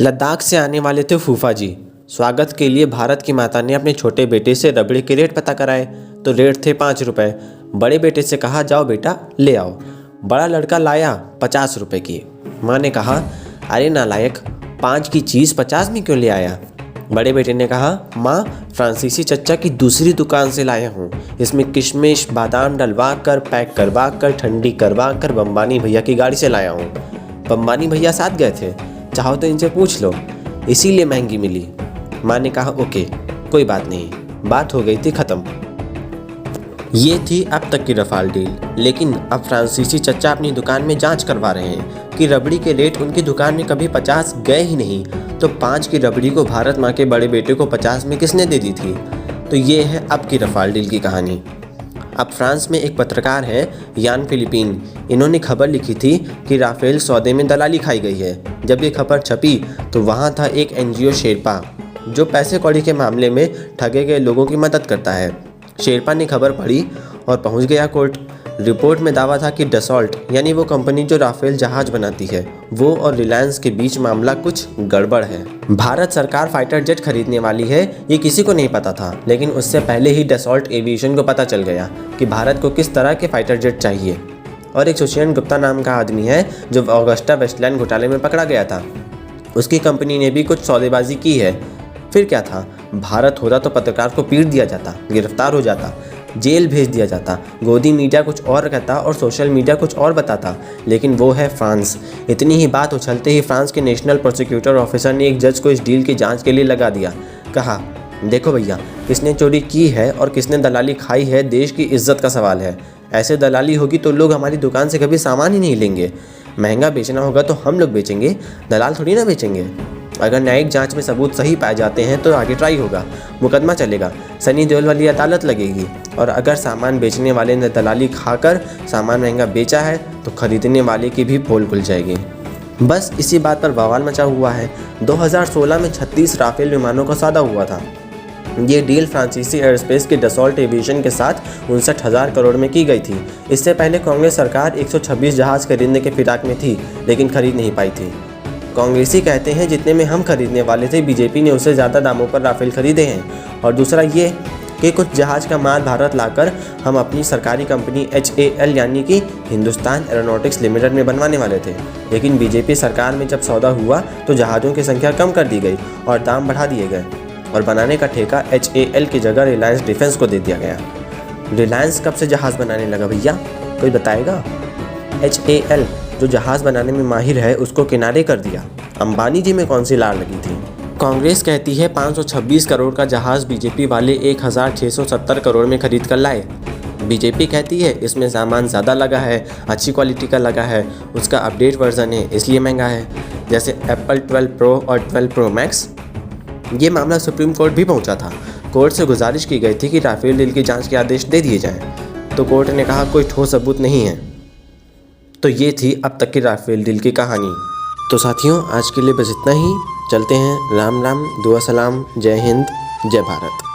लद्दाख से आने वाले थे फूफा जी। स्वागत के लिए भारत की माता ने अपने छोटे बेटे से रबड़ी के रेट पता कराए तो रेट थे 5 रुपये। बड़े बेटे से कहा जाओ बेटा ले आओ। बड़ा लड़का लाया 50 रुपये की। माँ ने कहा अरे नालायक 5 की चीज़ 50 में क्यों ले आया। बड़े बेटे ने कहा माँ फ्रांसीसी चच्चा की दूसरी दुकान से लाया हूँ, इसमें किशमिश बादाम डलवा कर पैक करवा कर ठंडी करवा कर बम्बानी भैया की गाड़ी से लाया हूँ। बम्बानी भैया साथ गए थे, चाहो तो इनसे पूछ लो, इसीलिए महंगी मिली। माँ ने कहा ओके कोई बात नहीं, बात हो गई थी ख़त्म। ये थी अब तक की रफाल डील, लेकिन अब फ्रांसीसी चच्चा अपनी दुकान में जांच करवा रहे हैं कि रबड़ी के रेट उनकी दुकान में कभी 50 गए ही नहीं, तो 5 की रबड़ी को भारत माँ के बड़े बेटे को 50 में किसने दे दी थी। तो ये है अब की रफाल डील की कहानी। अब फ्रांस में एक पत्रकार है यान फिलिपिन, इन्होंने खबर लिखी थी कि राफेल सौदे में दलाली खाई गई है। जब ये खबर छपी तो वहाँ था एक NGO शेरपा जो पैसे कौड़ी के मामले में ठगे गए लोगों की मदद करता है। शेरपा ने खबर पढ़ी और पहुँच गया कोर्ट। रिपोर्ट में दावा था कि डसॉल्ट यानी वो कंपनी जो राफेल जहाज बनाती है, वो और रिलायंस के बीच मामला कुछ गड़बड़ है। भारत सरकार फाइटर जेट खरीदने वाली है ये किसी को नहीं पता था, लेकिन उससे पहले ही डसॉल्ट एविएशन को पता चल गया कि भारत को किस तरह के फाइटर जेट चाहिए। और एक सुषेण गुप्ता नाम का आदमी है जो ऑगस्टा वेस्टलैंड घोटाले में पकड़ा गया था, उसकी कंपनी ने भी कुछ सौदेबाजी की है। फिर क्या था, भारत होता तो पत्रकार को पीट दिया जाता, गिरफ्तार हो जाता, जेल भेज दिया जाता, गोदी मीडिया कुछ और कहता और सोशल मीडिया कुछ और बताता, लेकिन वो है फ्रांस। इतनी ही बात उछलते ही फ्रांस के नेशनल प्रोसिक्यूटर ऑफिसर ने एक जज को इस डील की जांच के लिए लगा दिया। कहा देखो भैया, किसने चोरी की है और किसने दलाली खाई है देश की इज्जत का सवाल है। ऐसे दलाली होगी तो लोग हमारी दुकान से कभी सामान ही नहीं लेंगे। महंगा बेचना होगा तो हम लोग बेचेंगे, दलाल थोड़ी ना बेचेंगे। अगर न्यायिक जांच में सबूत सही पाए जाते हैं तो आगे ट्राई होगा, मुकदमा चलेगा, सनी देओल वाली अदालत लगेगी। और अगर सामान बेचने वाले ने दलाली खाकर सामान महंगा बेचा है तो खरीदने वाले की भी पोल खुल जाएगी। बस इसी बात पर बवाल मचा हुआ है। 2016 में 36 राफेल विमानों का सौदा हुआ था। ये डील फ्रांसीसी एयरस्पेस के डसॉल्ट एविएशन के साथ 59,000 करोड़ में की गई थी। इससे पहले कांग्रेस सरकार 126 जहाज़ खरीदने के फिराक में थी, लेकिन खरीद नहीं पाई थी। कांग्रेसी कहते हैं जितने में हम खरीदने वाले थे बीजेपी ने उससे ज़्यादा दामों पर राफेल खरीदे हैं। और दूसरा ये कि कुछ जहाज़ का माल भारत लाकर हम अपनी सरकारी कंपनी HAL यानी कि हिंदुस्तान एरोनॉटिक्स लिमिटेड में बनवाने वाले थे, लेकिन बीजेपी सरकार में जब सौदा हुआ तो जहाज़ों की संख्या कम कर दी गई और दाम बढ़ा दिए गए और बनाने का ठेका HAL की जगह रिलायंस डिफेंस को दे दिया गया। रिलायंस कब से जहाज़ बनाने लगा भैया, कोई बताएगा। HAL जो जहाज़ बनाने में माहिर है उसको किनारे कर दिया। अंबानी जी में कौन सी लार लगी थी। कांग्रेस कहती है 526 करोड़ का जहाज़ बीजेपी वाले 1670 करोड़ में खरीद कर लाए। बीजेपी कहती है इसमें सामान ज़्यादा लगा है, अच्छी क्वालिटी का लगा है, उसका अपडेट वर्जन है इसलिए महंगा है, जैसे एप्पल 12 प्रो और 12 प्रो मैक्स। ये मामला सुप्रीम कोर्ट भी पहुंचा था। कोर्ट से गुजारिश की गई थी कि राफेल डील की जांच के आदेश दे दिए जाएं, तो कोर्ट ने कहा कोई ठोस सबूत नहीं है। तो ये थी अब तक की राफेल डील की कहानी। तो साथियों आज के लिए बस इतना ही। चलते हैं। राम राम, दुआ सलाम, जय हिंद, जय भारत।